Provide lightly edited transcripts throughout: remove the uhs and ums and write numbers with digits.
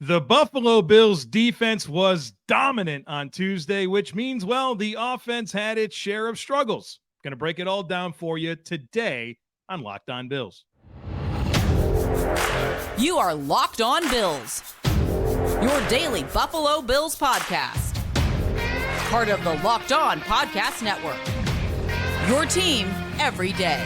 The Buffalo Bills defense was dominant on Tuesday, which means, well, the offense had its share of struggles. Going to break it all down for you today on Locked On Bills. You are Locked On Bills, your daily Buffalo Bills podcast. Part of the Locked On Podcast Network, your team every day.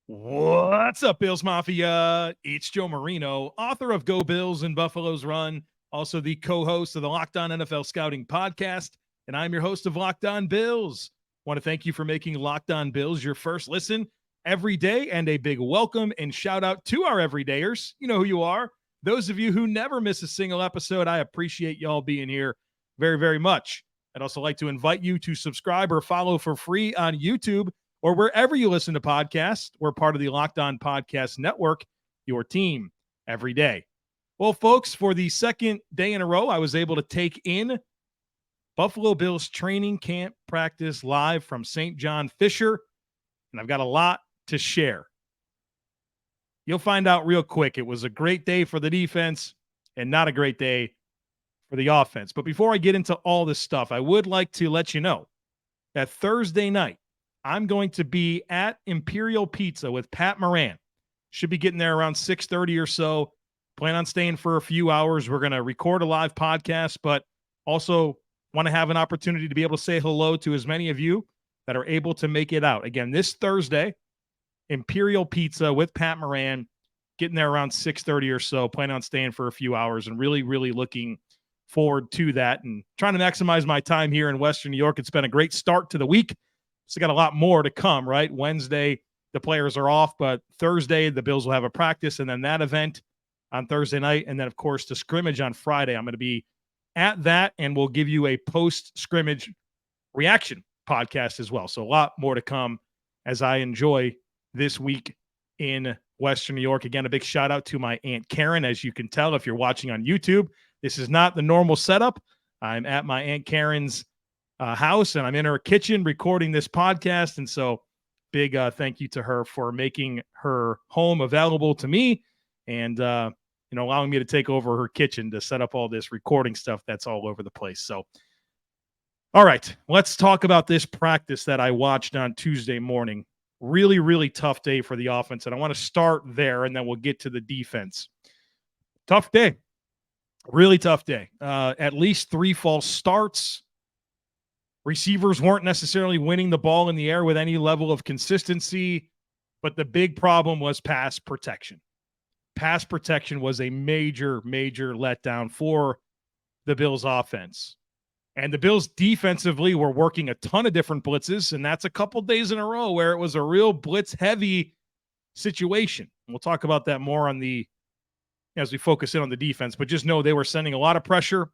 What's up, Bills Mafia? It's Joe Marino, author of Go Bills and Buffalo's Run, also the co-host of the Locked On NFL Scouting Podcast, and I'm your host of Locked On Bills. Want to thank you for making Locked On Bills your first listen every day, and a big welcome and shout out to our everydayers. You know who you are. Those of you who never miss a single episode, I appreciate y'all being here very, very much. I'd also like to invite you to subscribe or follow for free on YouTube or wherever you listen to podcasts. We're part of the Locked On Podcast Network, your team every day. Well, folks, for the second day in a row, I was able to take in Buffalo Bills training camp practice live from St. John Fisher, and I've got a lot to share. You'll find out real quick. It was a great day for the defense and not a great day for the offense. But before I get into all this stuff, I would like to let you know that Thursday night, I'm going to be at Imperial Pizza with Pat Moran. Should be getting there around 6:30 or so. Plan on staying for a few hours. We're going to record a live podcast, but also want to have an opportunity to be able to say hello to as many of you that are able to make it out. Again, this Thursday, Imperial Pizza with Pat Moran, getting there around 6:30 or so. Plan on staying for a few hours and really, really looking forward to that and trying to maximize my time here in Western New York. It's been a great start to the week. So got a lot more to come, right? Wednesday, the players are off, but Thursday, the Bills will have a practice, and then that event on Thursday night. And then, of course, the scrimmage on Friday. I'm going to be at that, and we'll give you a post-scrimmage reaction podcast as well. So a lot more to come as I enjoy this week in Western New York. Again, a big shout out to my Aunt Karen. As you can tell, if you're watching on YouTube, this is not the normal setup. I'm at my Aunt Karen's house, and I'm in her kitchen recording this podcast. And so big thank you to her for making her home available to me and, allowing me to take over her kitchen to set up all this recording stuff that's all over the place. So, all right, let's talk about this practice that I watched on Tuesday morning. Really, really tough day for the offense. And I want to start there, and then we'll get to the defense. Tough day. Really tough day. At least 3 false starts. Receivers weren't necessarily winning the ball in the air with any level of consistency, but the big problem was pass protection. Pass protection was a major, major letdown for the Bills offense. And the Bills defensively were working a ton of different blitzes, and that's a couple days in a row where it was a real blitz-heavy situation. We'll talk about that more as we focus in on the defense, but just know they were sending a lot of pressure.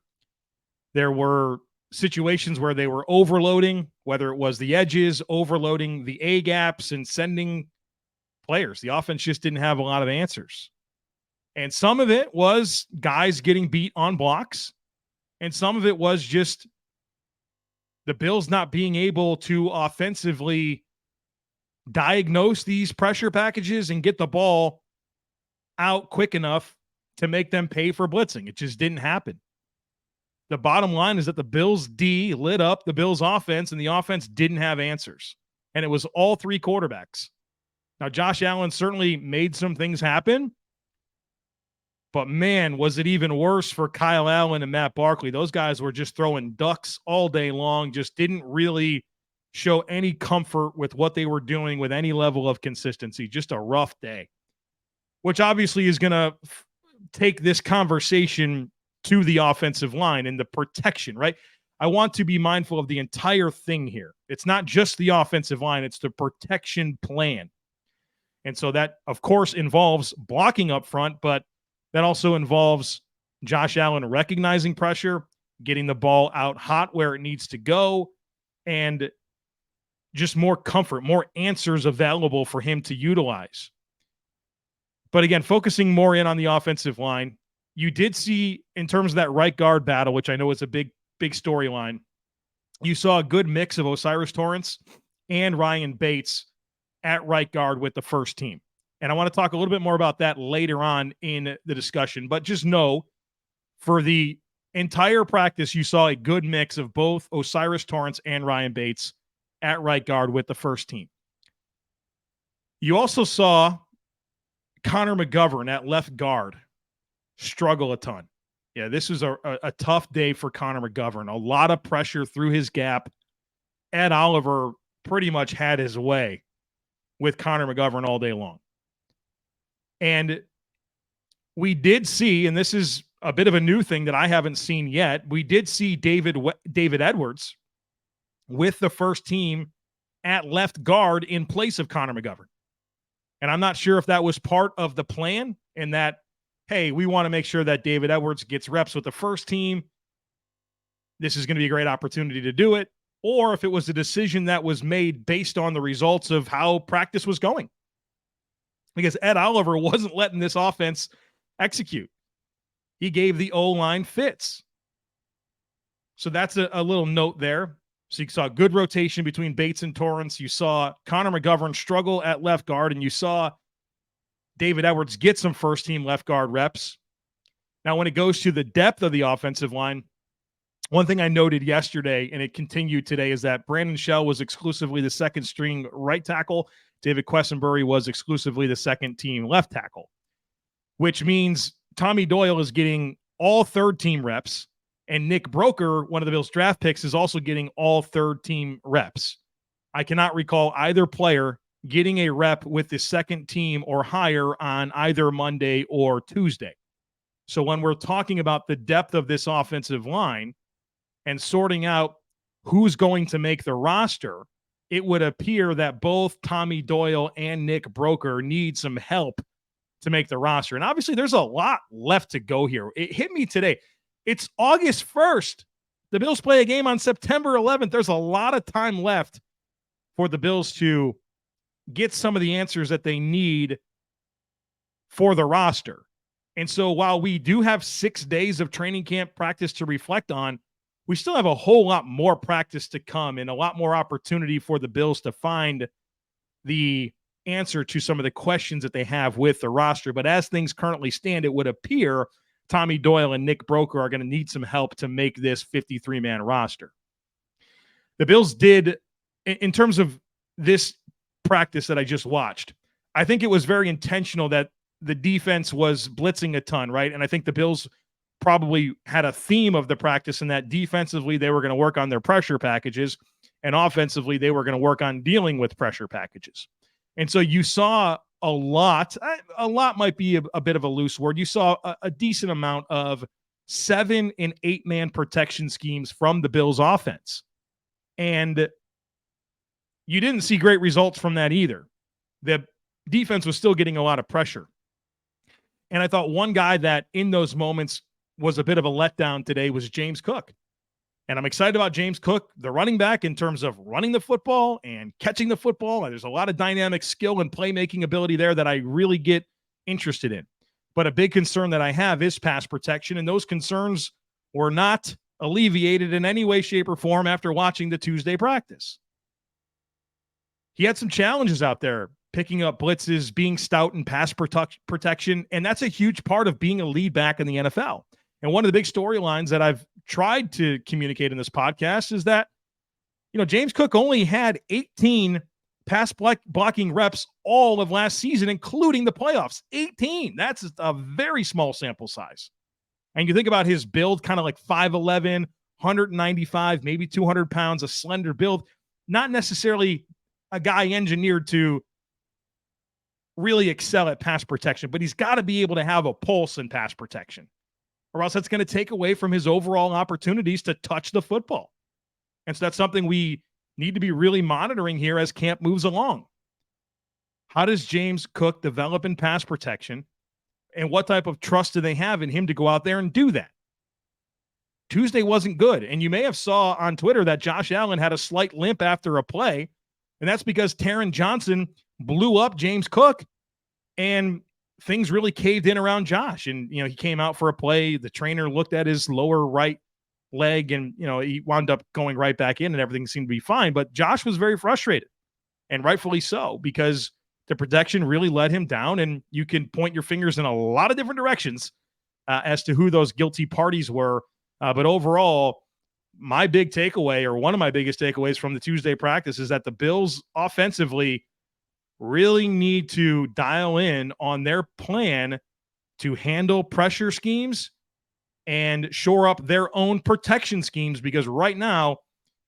There were situations where they were overloading, whether it was the edges, overloading the A gaps, and sending players. The offense just didn't have a lot of answers. And some of it was guys getting beat on blocks, and some of it was just the Bills not being able to offensively diagnose these pressure packages and get the ball out quick enough to make them pay for blitzing. It just didn't happen. The bottom line is that the Bills D lit up the Bills offense, and the offense didn't have answers. And it was all 3 quarterbacks. Now, Josh Allen certainly made some things happen, but man, was it even worse for Kaiir Elam and Matt Barkley. Those guys were just throwing ducks all day long, just didn't really show any comfort with what they were doing with any level of consistency. Just a rough day, which obviously is going to take this conversation to the offensive line and the protection, right? I want to be mindful of the entire thing here. It's not just the offensive line, it's the protection plan. And so that, of course, involves blocking up front, but that also involves Josh Allen recognizing pressure, getting the ball out hot where it needs to go, and just more comfort, more answers available for him to utilize. But again, focusing more in on the offensive line, you did see in terms of that right guard battle, which I know is a big storyline, you saw a good mix of Osiris Torrence and Ryan Bates at right guard with the first team. And I want to talk a little bit more about that later on in the discussion. But just know, for the entire practice, you saw a good mix of both Osiris Torrence and Ryan Bates at right guard with the first team. You also saw Connor McGovern at left guard struggle a ton. Yeah, this was a tough day for Connor McGovern. A lot of pressure through his gap. Ed Oliver pretty much had his way with Connor McGovern all day long. And we did see, and this is a bit of a new thing that I haven't seen yet, we did see David Edwards with the first team at left guard in place of Connor McGovern. And I'm not sure if that was part of the plan, and that, hey, we want to make sure that David Edwards gets reps with the first team. This is going to be a great opportunity to do it. Or if it was a decision that was made based on the results of how practice was going. Because Ed Oliver wasn't letting this offense execute. He gave the O-line fits. So that's a little note there. So you saw good rotation between Bates and Torrence. You saw Connor McGovern struggle at left guard, and you saw David Edwards get some first-team left guard reps. Now, when it goes to the depth of the offensive line, one thing I noted yesterday, and it continued today, is that Brandon Shell was exclusively the second-string right tackle. David Quessenberry was exclusively the second-team left tackle, which means Tommy Doyle is getting all third-team reps, and Nick Broker, one of the Bills' draft picks, is also getting all third-team reps. I cannot recall either player getting a rep with the second team or higher on either Monday or Tuesday. So when we're talking about the depth of this offensive line and sorting out who's going to make the roster, it would appear that both Tommy Doyle and Nick Broker need some help to make the roster. And obviously there's a lot left to go here. It hit me today. It's August 1st. The Bills play a game on September 11th. There's a lot of time left for the Bills to get some of the answers that they need for the roster. And so while we do have 6 days of training camp practice to reflect on, we still have a whole lot more practice to come and a lot more opportunity for the Bills to find the answer to some of the questions that they have with the roster. But as things currently stand, it would appear Tommy Doyle and Nick Broker are going to need some help to make this 53-man roster. The Bills did, in terms of this practice that I just watched, I think it was very intentional that the defense was blitzing a ton, right? And I think the Bills probably had a theme of the practice in that defensively they were going to work on their pressure packages, and offensively they were going to work on dealing with pressure packages. And so you saw a lot might be a bit of a loose word. You saw a decent amount of 7- and 8-man protection schemes from the Bills offense. And you didn't see great results from that either. The defense was still getting a lot of pressure. And I thought one guy that in those moments was a bit of a letdown today was James Cook. And I'm excited about James Cook, the running back, in terms of running the football and catching the football. And there's a lot of dynamic skill and playmaking ability there that I really get interested in. But a big concern that I have is pass protection. And those concerns were not alleviated in any way, shape, or form after watching the Tuesday practice. He had some challenges out there, picking up blitzes, being stout in pass protection. And that's a huge part of being a lead back in the NFL. And one of the big storylines that I've tried to communicate in this podcast is that, James Cook only had 18 pass blocking reps all of last season, including the playoffs. 18. That's a very small sample size. And you think about his build, kind of like 5'11", 195, maybe 200 pounds, a slender build, not necessarily a guy engineered to really excel at pass protection, but he's got to be able to have a pulse in pass protection, or else that's going to take away from his overall opportunities to touch the football. And so that's something we need to be really monitoring here as camp moves along. How does James Cook develop in pass protection, and what type of trust do they have in him to go out there and do that? Tuesday wasn't good, and you may have saw on Twitter that Josh Allen had a slight limp after a play, and that's because Taron Johnson blew up James Cook, and things really caved in around Josh. And, he came out for a play. The trainer looked at his lower right leg, and he wound up going right back in and everything seemed to be fine. But Josh was very frustrated, and rightfully so, because the protection really let him down, and you can point your fingers in a lot of different directions as to who those guilty parties were. But overall, my big takeaway, or one of my biggest takeaways from the Tuesday practice, is that the Bills offensively really need to dial in on their plan to handle pressure schemes and shore up their own protection schemes, because right now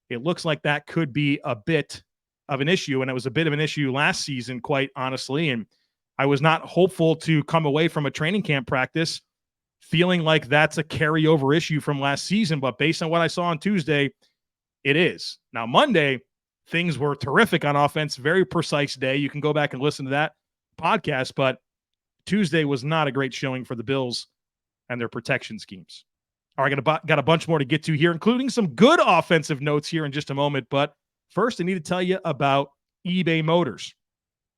it looks like that could be a bit of an issue. And it was a bit of an issue last season, quite honestly. And I was not hopeful to come away from a training camp practice feeling like that's a carryover issue from last season. But based on what I saw on Tuesday, it is. Now, Monday, things were terrific on offense, very precise day. You can go back and listen to that podcast, but Tuesday was not a great showing for the Bills and their protection schemes. All right, got a bunch more to get to here, including some good offensive notes here in just a moment. But first, I need to tell you about eBay Motors.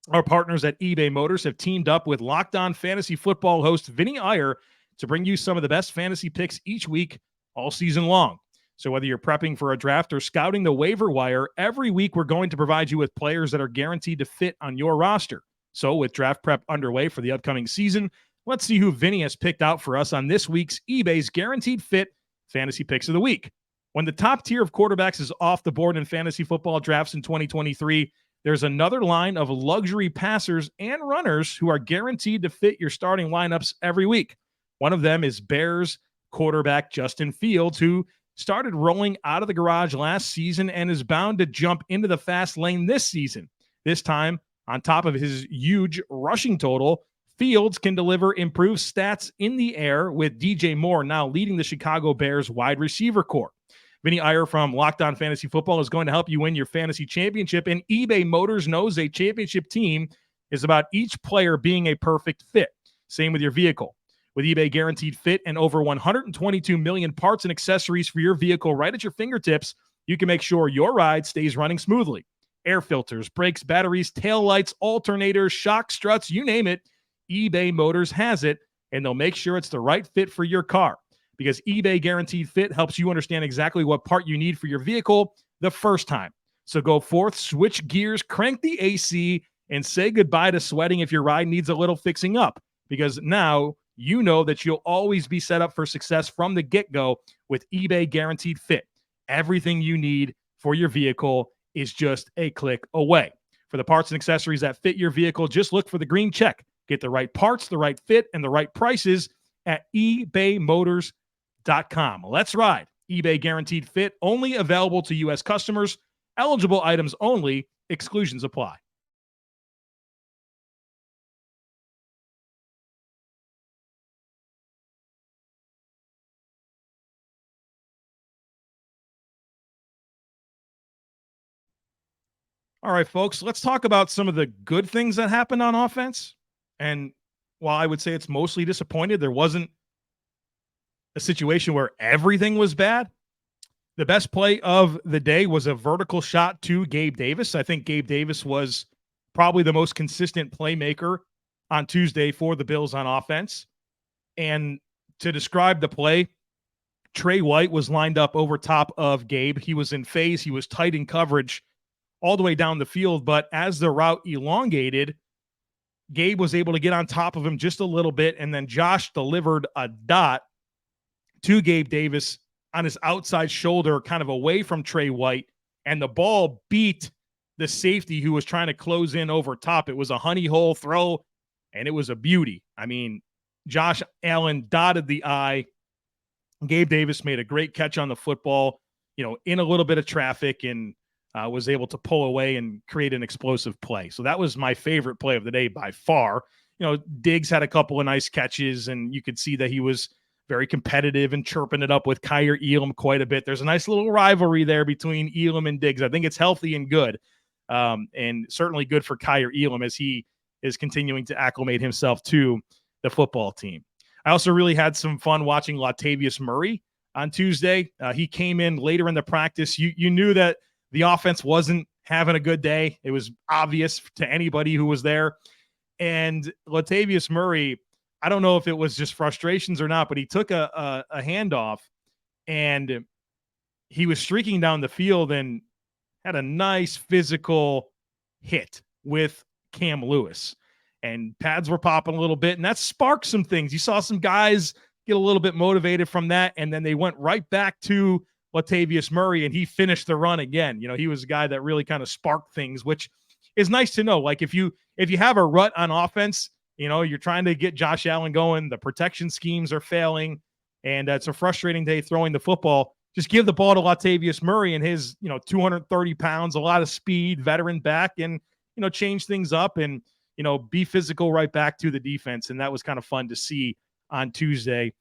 Our partners at eBay Motors have teamed up with Locked On Fantasy Football host Vinny Iyer to bring you some of the best fantasy picks each week, all season long. So whether you're prepping for a draft or scouting the waiver wire, every week we're going to provide you with players that are guaranteed to fit on your roster. So with draft prep underway for the upcoming season, let's see who Vinny has picked out for us on this week's eBay's Guaranteed Fit Fantasy Picks of the Week. When the top tier of quarterbacks is off the board in fantasy football drafts in 2023, there's another line of luxury passers and runners who are guaranteed to fit your starting lineups every week. One of them is Bears quarterback Justin Fields, who started rolling out of the garage last season and is bound to jump into the fast lane this season. This time, on top of his huge rushing total, Fields can deliver improved stats in the air, with DJ Moore now leading the Chicago Bears wide receiver corps. Vinny Iyer from Locked On Fantasy Football is going to help you win your fantasy championship, and eBay Motors knows a championship team is about each player being a perfect fit. Same with your vehicle. With eBay Guaranteed Fit and over 122 million parts and accessories for your vehicle right at your fingertips, you can make sure your ride stays running smoothly. Air filters, brakes, batteries, tail lights, alternators, shock struts, you name it, eBay Motors has it, and they'll make sure it's the right fit for your car, because eBay Guaranteed Fit helps you understand exactly what part you need for your vehicle the first time. So go forth, switch gears, crank the AC, and say goodbye to sweating if your ride needs a little fixing up, because now you know that you'll always be set up for success from the get-go with eBay Guaranteed Fit. Everything you need for your vehicle is just a click away. For the parts and accessories that fit your vehicle, just look for the green check. Get the right parts, the right fit, and the right prices at ebaymotors.com. Let's ride. eBay Guaranteed Fit, only available to U.S. customers. Eligible items only. Exclusions apply. All right, folks, let's talk about some of the good things that happened on offense. And while I would say it's mostly disappointed, there wasn't a situation where everything was bad. The best play of the day was a vertical shot to Gabe Davis. I think Gabe Davis was probably the most consistent playmaker on Tuesday for the Bills on offense. And to describe the play, Trey White was lined up over top of Gabe. He was in phase. He was tight in coverage all the way down the field. But as the route elongated, Gabe was able to get on top of him just a little bit. And then Josh delivered a dot to Gabe Davis on his outside shoulder, kind of away from Trey White. And the ball beat the safety who was trying to close in over top. It was a honey hole throw, and it was a beauty. I mean, Josh Allen dotted the I. Gabe Davis made a great catch on the football, in a little bit of traffic, and was able to pull away and create an explosive play. So that was my favorite play of the day by far. Diggs had a couple of nice catches, and you could see that he was very competitive and chirping it up with Kaiir Elam quite a bit. There's a nice little rivalry there between Elam and Diggs. I think it's healthy and good, and certainly good for Kaiir Elam as he is continuing to acclimate himself to the football team. I also really had some fun watching Latavius Murray on Tuesday. He came in later in the practice. You knew that the offense wasn't having a good day. It was obvious to anybody who was there. And Latavius Murray, I don't know if it was just frustrations or not, but he took a handoff and he was streaking down the field and had a nice physical hit with Cam Lewis. And pads were popping a little bit, and that sparked some things. You saw some guys get a little bit motivated from that, and then they went right back to Latavius Murray, and he finished the run again. He was a guy that really kind of sparked things, which is nice to know. Like if you have a rut on offense, you're trying to get Josh Allen going, the protection schemes are failing, and it's a frustrating day throwing the football. Just give the ball to Latavius Murray and his, 230 pounds, a lot of speed, veteran back, and, change things up and, be physical right back to the defense. And that was kind of fun to see on Tuesday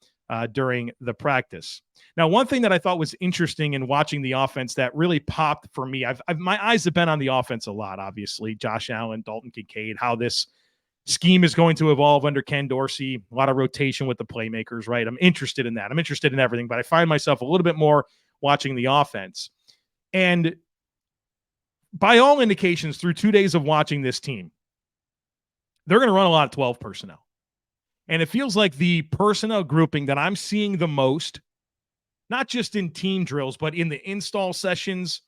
during the practice. Now, one thing that I thought was interesting in watching the offense that really popped for me, my eyes have been on the offense a lot, obviously. Josh Allen, Dalton Kincaid, how this scheme is going to evolve under Ken Dorsey, a lot of rotation with the playmakers, right? I'm interested in that. I'm interested in everything, but I find myself a little bit more watching the offense. And by all indications, through 2 days of watching this team, they're going to run a lot of 12 personnel. And it feels like the personnel grouping that I'm seeing the most, not just in team drills, but in the install sessions,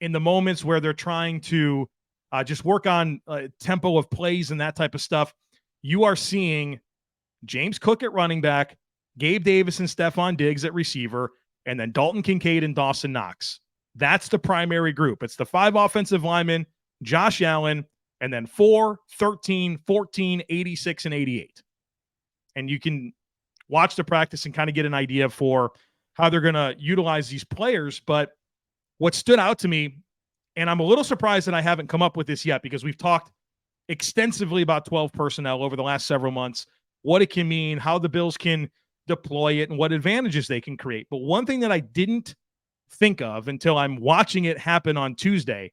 in the moments where they're trying to just work on tempo of plays and that type of stuff, you are seeing James Cook at running back, Gabe Davis and Stephon Diggs at receiver, and then Dalton Kincaid and Dawson Knox. That's the primary group. It's the 5 offensive linemen, Josh Allen, and then 4, 13, 14, 86, and 88. And you can watch the practice and kind of get an idea for how they're going to utilize these players. But what stood out to me, and I'm a little surprised that I haven't come up with this yet because we've talked extensively about 12 personnel over the last several months, what it can mean, how the Bills can deploy it, and what advantages they can create. But one thing that I didn't think of until I'm watching it happen on Tuesday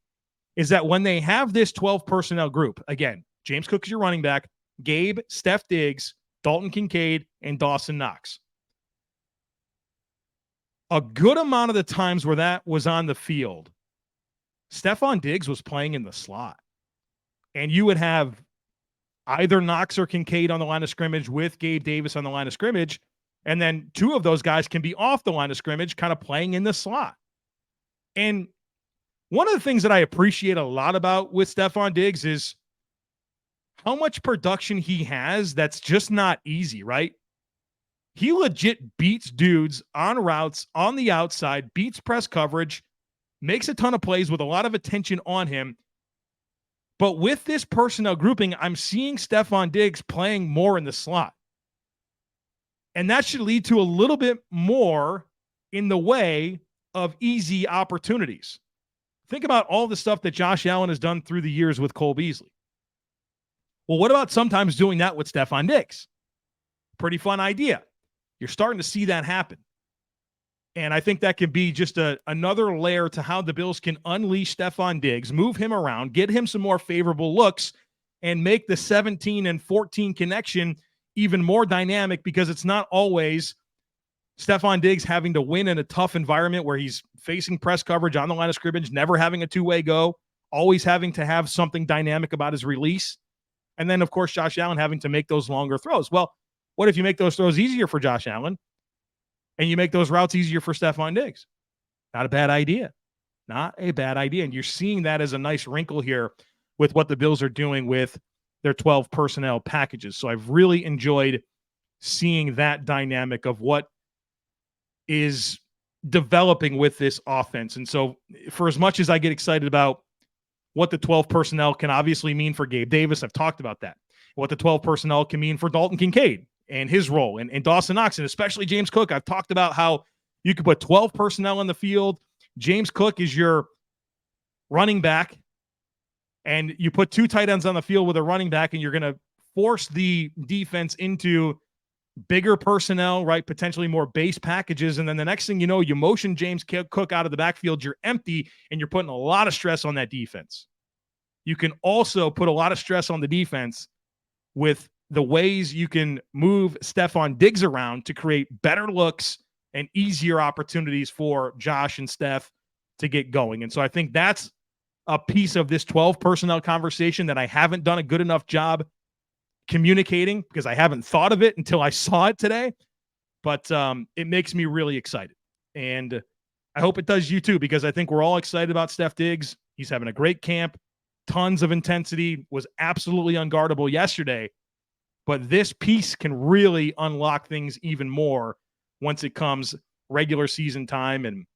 is that when they have this 12 personnel group, again, James Cook is your running back, Gabe, Steph Diggs, Dalton Kincaid, and Dawson Knox. A good amount of the times where that was on the field, Stephon Diggs was playing in the slot. And you would have either Knox or Kincaid on the line of scrimmage with Gabe Davis on the line of scrimmage. And then 2 of those guys can be off the line of scrimmage, kind of playing in the slot. And one of the things that I appreciate a lot about with Stephon Diggs is how much production he has that's just not easy, right? He legit beats dudes on routes, on the outside, beats press coverage, makes a ton of plays with a lot of attention on him. But with this personnel grouping, I'm seeing Stephon Diggs playing more in the slot. And that should lead to a little bit more in the way of easy opportunities. Think about all the stuff that Josh Allen has done through the years with Cole Beasley. Well, what about sometimes doing that with Stephon Diggs? Pretty fun idea. You're starting to see that happen. And I think that can be just another layer to how the Bills can unleash Stephon Diggs, move him around, get him some more favorable looks, and make the 17 and 14 connection even more dynamic, because it's not always Stephon Diggs having to win in a tough environment where he's facing press coverage on the line of scrimmage, never having a two-way go, always having to have something dynamic about his release. And then, of course, Josh Allen having to make those longer throws. Well, what if you make those throws easier for Josh Allen and you make those routes easier for Stephon Diggs? Not a bad idea. Not a bad idea. And you're seeing that as a nice wrinkle here with what the Bills are doing with their 12 personnel packages. So I've really enjoyed seeing that dynamic of what is developing with this offense. And so for as much as I get excited about what the 12 personnel can obviously mean for Gabe Davis, I've talked about that. What the 12 personnel can mean for Dalton Kincaid and his role, and Dawson Knox, and especially James Cook. I've talked about how you could put 12 personnel in the field. James Cook is your running back, and you put 2 tight ends on the field with a running back, and you're going to force the defense into bigger personnel, right? Potentially more base packages. And then the next thing you know, you motion James Cook out of the backfield, you're empty, and you're putting a lot of stress on that defense. You can also put a lot of stress on the defense with the ways you can move Stephon Diggs around to create better looks and easier opportunities for Josh and Steph to get going. And so I think that's a piece of this 12 personnel conversation that I haven't done a good enough job communicating, because I haven't thought of it until I saw it today. But it makes me really excited. And I hope it does you too, because I think we're all excited about Steph Diggs. He's having a great camp, tons of intensity, was absolutely unguardable yesterday. But this piece can really unlock things even more once it comes regular season time and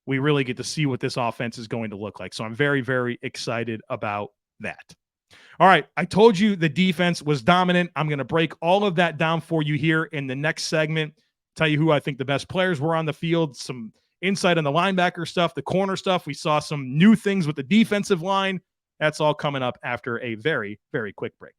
we really get to see what this offense is going to look like. So I'm very, very excited about that. All right, I told you the defense was dominant. I'm going to break all of that down for you here in the next segment, tell you who I think the best players were on the field, some insight on the linebacker stuff, the corner stuff. We saw some new things with the defensive line. That's all coming up after a very, very quick break.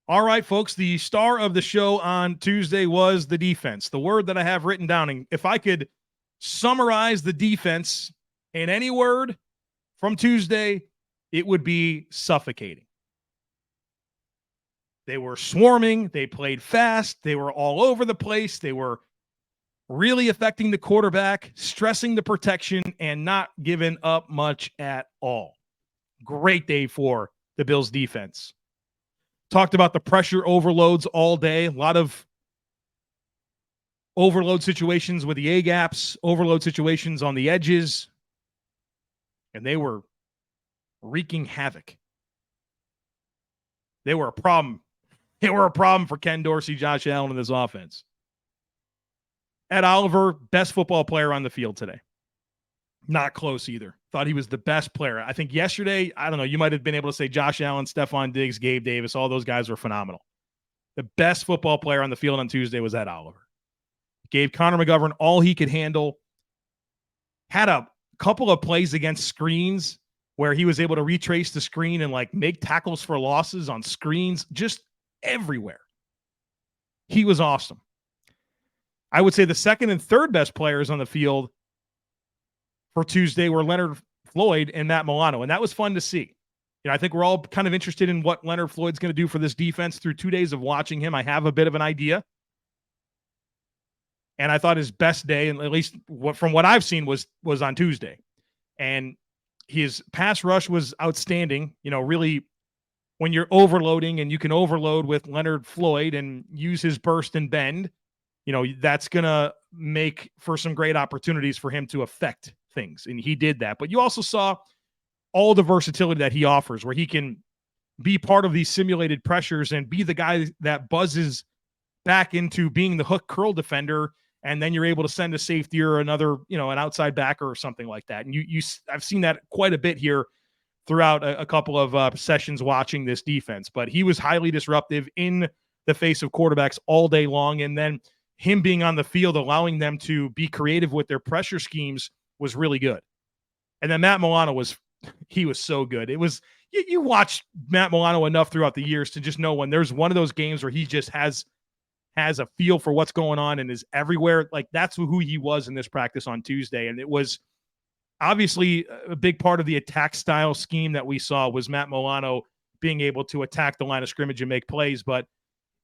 All right, folks, the star of the show on Tuesday was the defense. The word that I have written down, and if I could summarize the defense in any word from Tuesday, it would be suffocating. They were swarming. They played fast. They were all over the place. They were really affecting the quarterback, stressing the protection, and not giving up much at all. Great day for the Bills defense. Talked about the pressure overloads all day. A lot of overload situations with the A-gaps, overload situations on the edges, and they were wreaking havoc. They were a problem. They were a problem for Ken Dorsey, Josh Allen, in this offense. Ed Oliver, best football player on the field today. Not close either. Thought he was the best player. I think yesterday, I don't know, you might have been able to say Josh Allen, Stephon Diggs, Gabe Davis, all those guys were phenomenal. The best football player on the field on Tuesday was Ed Oliver. Gave Connor McGovern all he could handle. Had a couple of plays against screens where he was able to retrace the screen and like make tackles for losses on screens, just everywhere. He was awesome. I would say the second and third best players on the field for Tuesday were Leonard, Floyd, and Matt Milano, and that was fun to see. You know, I think we're all kind of interested in what Leonard Floyd's going to do for this defense. Through 2 days of watching him, I have a bit of an idea. And I thought his best day, and at least from what I've seen, was on Tuesday. And his pass rush was outstanding. You know, really, when you're overloading and you can overload with Leonard Floyd and use his burst and bend, you know, that's going to make for some great opportunities for him to affect things. And he did that. But you also saw all the versatility that he offers, where he can be part of these simulated pressures and be the guy that buzzes back into being the hook curl defender. And then you're able to send a safety or another, you know, an outside backer or something like that. And I've seen that quite a bit here throughout a couple of sessions watching this defense. But he was highly disruptive in the face of quarterbacks all day long. And then him being on the field, allowing them to be creative with their pressure schemes, was really good. And then Matt Milano he was so good. It was, you watched Matt Milano enough throughout the years to just know when there's one of those games where he just has a feel for what's going on and is everywhere. Like, that's who he was in this practice on Tuesday. And it was obviously a big part of the attack style scheme that we saw was Matt Milano being able to attack the line of scrimmage and make plays. But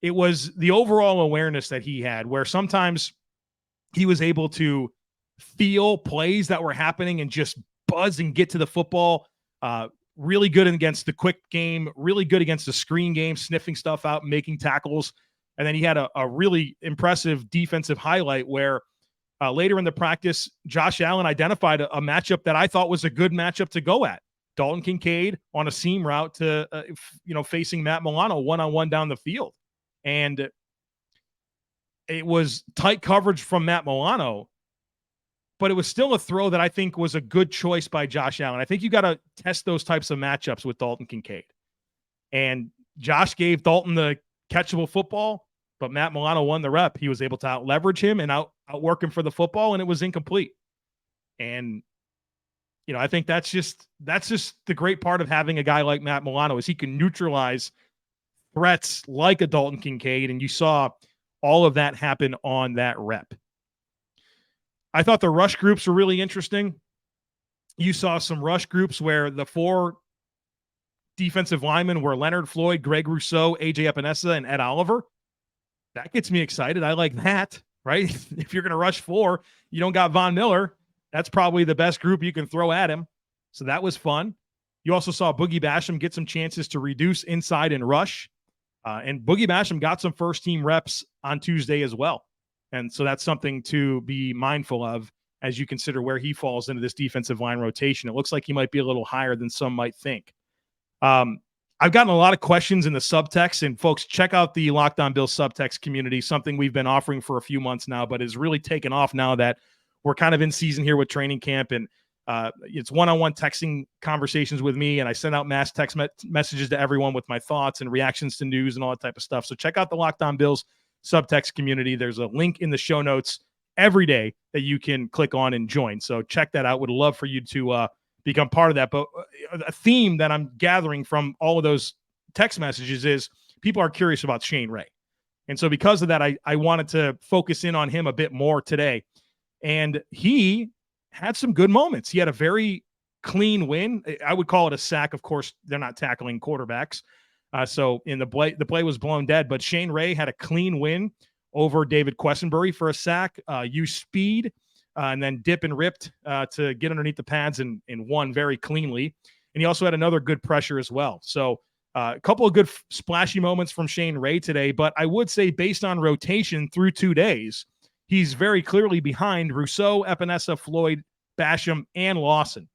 it was the overall awareness that he had, where sometimes he was able to feel plays that were happening and just buzz and get to the football. Really good against the quick game, really good against the screen game, sniffing stuff out, making tackles. And then he had a really impressive defensive highlight where later in the practice, Josh Allen identified a matchup that I thought was a good matchup to go at. Dalton Kincaid on a seam route to, facing Matt Milano one-on-one down the field. And it was tight coverage from Matt Milano, but it was still a throw that I think was a good choice by Josh Allen. I think you got to test those types of matchups with Dalton Kincaid. And Josh gave Dalton the catchable football, but Matt Milano won the rep. He was able to out-leverage him and outwork him for the football, and it was incomplete. And, you know, I think that's just the great part of having a guy like Matt Milano, is he can neutralize threats like a Dalton Kincaid, and you saw all of that happen on that rep. I thought the rush groups were really interesting. You saw some rush groups where the four defensive linemen were Leonard Floyd, Greg Rousseau, AJ Epinesa, and Ed Oliver. That gets me excited. I like that, right? If you're going to rush four, you don't got Von Miller. That's probably the best group you can throw at him. So that was fun. You also saw Boogie Basham get some chances to reduce inside and rush. And Boogie Basham got some first-team reps on Tuesday as well. And so that's something to be mindful of as you consider where he falls into this defensive line rotation. It looks like he might be a little higher than some might think. I've gotten a lot of questions in the subtext, and folks, check out the Locked On Bills subtext community, something we've been offering for a few months now, but is really taken off now that we're kind of in season here with training camp, and it's one-on-one texting conversations with me, and I send out mass text messages to everyone with my thoughts and reactions to news and all that type of stuff. So check out the Locked On Bills subtext community. There's a link in the show notes every day that you can click on and join. So check that out. Would love for you to become part of that. But a theme that I'm gathering from all of those text messages is people are curious about Shane Ray. And so because of that, I wanted to focus in on him a bit more today. And he had some good moments. He had a very clean win. I would call it a sack. Of course, they're not tackling quarterbacks. So in the play was blown dead, but Shane Ray had a clean win over David Quessenberry for a sack, used speed, and then dip and ripped to get underneath the pads and won very cleanly. And he also had another good pressure as well. So a couple of good splashy moments from Shane Ray today, but I would say based on rotation through 2 days, he's very clearly behind Rousseau, Epinesa, Floyd, Basham, and Lawson.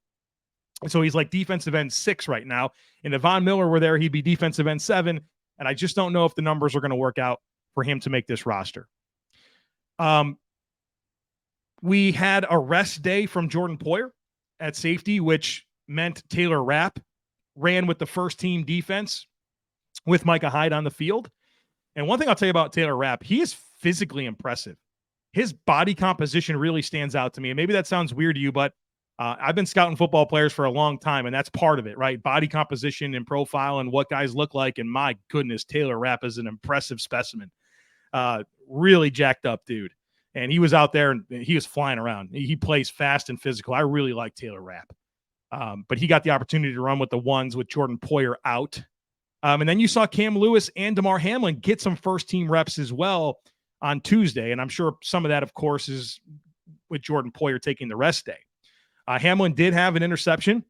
And so he's like defensive end 6 right now. And if Von Miller were there, he'd be defensive end 7. And I just don't know if the numbers are going to work out for him to make this roster. We had a rest day from Jordan Poyer at safety, which meant Taylor Rapp ran with the first team defense with Micah Hyde on the field. And one thing I'll tell you about Taylor Rapp, he is physically impressive. His body composition really stands out to me. And maybe that sounds weird to you, but I've been scouting football players for a long time, and that's part of it, right? Body composition and profile and what guys look like. And my goodness, Taylor Rapp is an impressive specimen. Really jacked up dude. And he was out there and he was flying around. He plays fast and physical. I really like Taylor Rapp. But he got the opportunity to run with the ones with Jordan Poyer out. And then you saw Cam Lewis and Damar Hamlin get some first team reps as well on Tuesday. And I'm sure some of that, of course, is with Jordan Poyer taking the rest day. Hamlin did have an interception,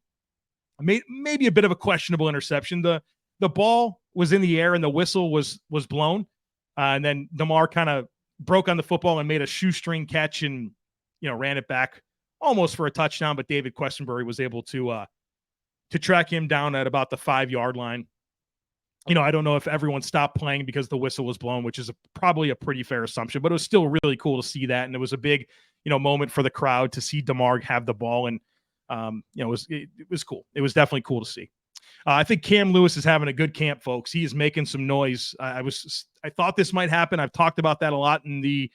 maybe a bit of a questionable interception. The ball was in the air and the whistle was blown. And then Damar kind of broke on the football and made a shoestring catch and, ran it back almost for a touchdown. But David Quessenberry was able to track him down at about the 5-yard line. I don't know if everyone stopped playing because the whistle was blown, which is probably a pretty fair assumption, but it was still really cool to see that. And it was a big, moment for the crowd to see Damar have the ball. And, it was cool. It was definitely cool to see. I think Cam Lewis is having a good camp, folks. He is making some noise. I thought this might happen. I've talked about that a lot in the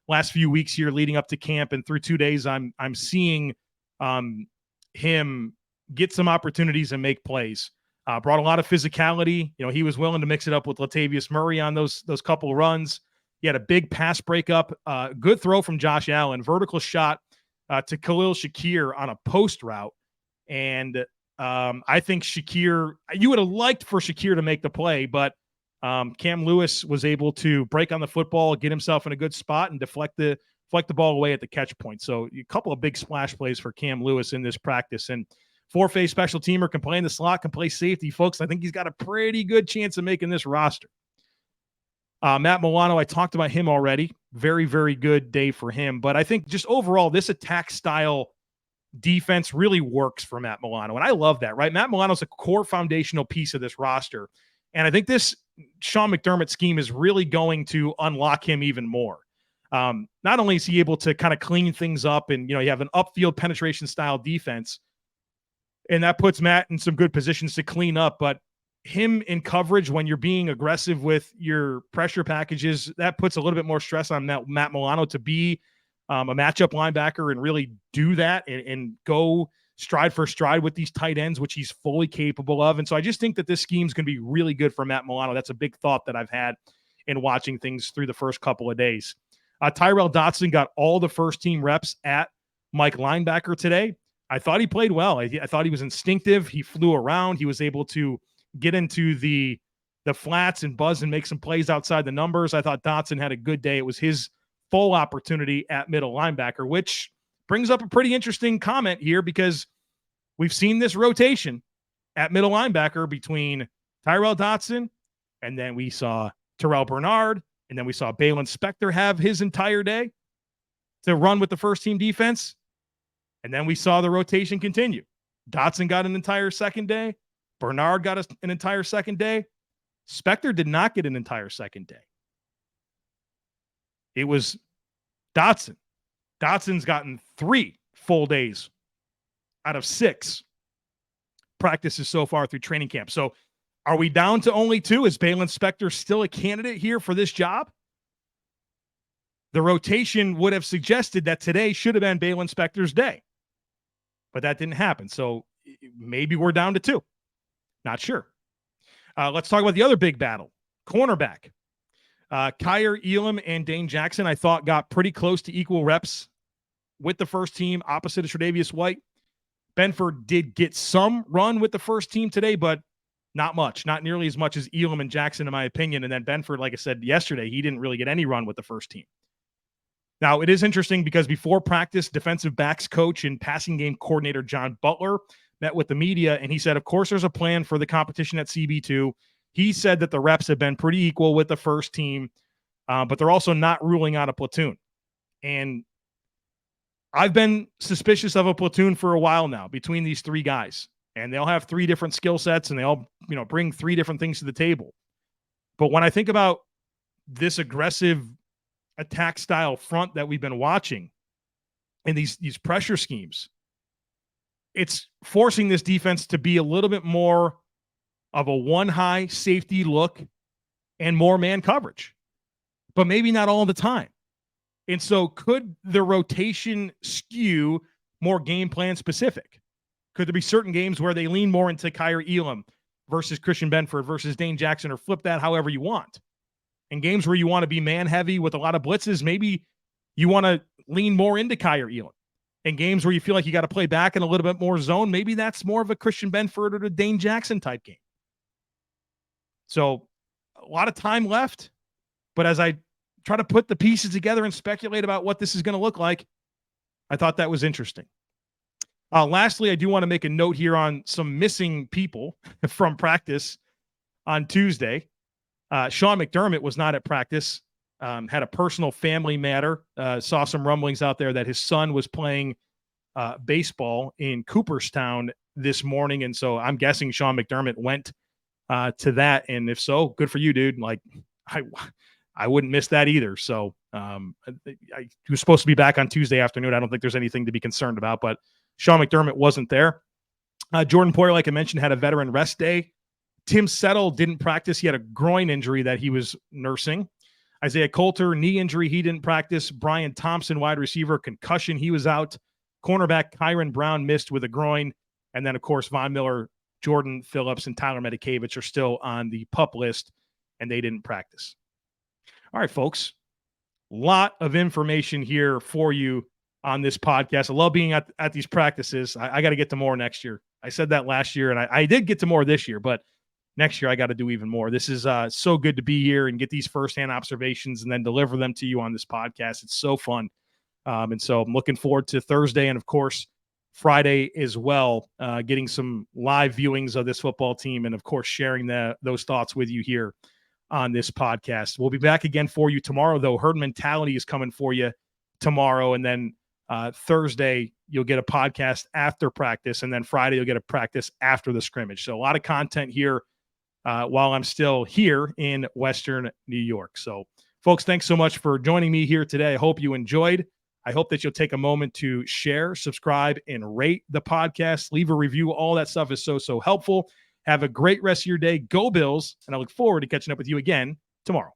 last few weeks here leading up to camp, and through 2 days, I'm seeing him get some opportunities and make plays. Brought a lot of physicality. He was willing to mix it up with Latavius Murray on those couple runs. He had a big pass breakup, good throw from Josh Allen, vertical shot to Khalil Shakir on a post route. And I think Shakir, you would have liked for Shakir to make the play, but Cam Lewis was able to break on the football, get himself in a good spot, and deflect the ball away at the catch point. So a couple of big splash plays for Cam Lewis in this practice. And four-phase special teamer, can play in the slot, can play safety. Folks, I think he's got a pretty good chance of making this roster. Matt Milano, I talked about him already. Very, very good day for him. But I think just overall, this attack style defense really works for Matt Milano. And I love that, right? Matt Milano's a core foundational piece of this roster. And I think this Sean McDermott scheme is really going to unlock him even more. Not only is he able to kind of clean things up and, you have an upfield penetration style defense, and that puts Matt in some good positions to clean up, but him in coverage when you're being aggressive with your pressure packages, that puts a little bit more stress on Matt Milano to be a matchup linebacker and really do that and go stride for stride with these tight ends, which he's fully capable of. And so I just think that this scheme is going to be really good for Matt Milano. That's a big thought that I've had in watching things through the first couple of days. Tyrel Dodson got all the first team reps at Mike linebacker today. I thought he played well. I thought he was instinctive. He flew around. He was able to get into the flats and buzz and make some plays outside the numbers. I thought Dodson had a good day. It was his full opportunity at middle linebacker, which brings up a pretty interesting comment here because we've seen this rotation at middle linebacker between Tyrel Dodson And then we saw Terrell Bernard, and then we saw Balin Spector have his entire day to run with the first team defense. And then we saw the rotation continue. Dodson got an entire second day. Bernard got an entire second day. Spector did not get an entire second day. It was Dodson. Dodson's gotten 3 full days out of 6 practices so far through training camp. So are we down to only 2? Is Balin Spector still a candidate here for this job? The rotation would have suggested that today should have been Balin Spector's day, but that didn't happen. So maybe we're down to 2. Not sure. Let's talk about the other big battle, cornerback. Kaiir Elam and Dane Jackson, I thought, got pretty close to equal reps with the first team opposite of Tre'Davious White. Benford did get some run with the first team today, but not much, not nearly as much as Elam and Jackson, in my opinion. And then Benford, like I said yesterday, he didn't really get any run with the first team. Now, it is interesting because before practice, defensive backs coach and passing game coordinator John Butler met with the media, and he said, of course, there's a plan for the competition at CB2. He said that the reps have been pretty equal with the first team, but they're also not ruling out a platoon. And I've been suspicious of a platoon for a while now between these 3 guys, and they'll have 3 different skill sets, and they all, bring 3 different things to the table. But when I think about this aggressive attack style front that we've been watching and these pressure schemes, it's forcing this defense to be a little bit more of a one high safety look and more man coverage, but maybe not all the time. And so could the rotation skew more game plan specific? Could there be certain games where they lean more into Kaiir Elam versus Christian Benford versus Dane Jackson, or flip that however you want? And games where you want to be man heavy with a lot of blitzes, maybe you want to lean more into Kaiir Elam. And games where you feel like you got to play back in a little bit more zone, maybe that's more of a Christian Benford or a Dane Jackson type game. So a lot of time left, but as I try to put the pieces together and speculate about what this is going to look like, I thought that was interesting. Lastly, I do want to make a note here on some missing people from practice on Tuesday. Sean McDermott was not at practice, had a personal family matter, saw some rumblings out there that his son was playing baseball in Cooperstown this morning. And so I'm guessing Sean McDermott went to that. And if so, good for you, dude. Like I wouldn't miss that either. So he was supposed to be back on Tuesday afternoon. I don't think there's anything to be concerned about, but Sean McDermott wasn't there. Jordan Poyer, like I mentioned, had a veteran rest day. Tim Settle didn't practice. He had a groin injury that he was nursing. Isaiah Coulter, knee injury, he didn't practice. Brian Thompson, wide receiver, concussion, he was out. Cornerback Kyron Brown missed with a groin. And then, of course, Von Miller, Jordan Phillips, and Tyler Medikevich are still on the PUP list, and they didn't practice. All right, folks. A lot of information here for you on this podcast. I love being at these practices. I got to get to more next year. I said that last year, and I did get to more this year, but next year I got to do even more. This is so good to be here and get these firsthand observations and then deliver them to you on this podcast. It's so fun. And so I'm looking forward to Thursday and, of course, Friday as well, getting some live viewings of this football team and, of course, sharing those thoughts with you here on this podcast. We'll be back again for you tomorrow, though. Herd Mentality is coming for you tomorrow, and then Thursday you'll get a podcast after practice, and then Friday you'll get a practice after the scrimmage. So a lot of content here while I'm still here in Western New York. So, folks, thanks so much for joining me here today. I hope you enjoyed. I hope that you'll take a moment to share, subscribe, and rate the podcast. Leave a review. All that stuff is so helpful. Have a great rest of your day. Go Bills, and I look forward to catching up with you again tomorrow.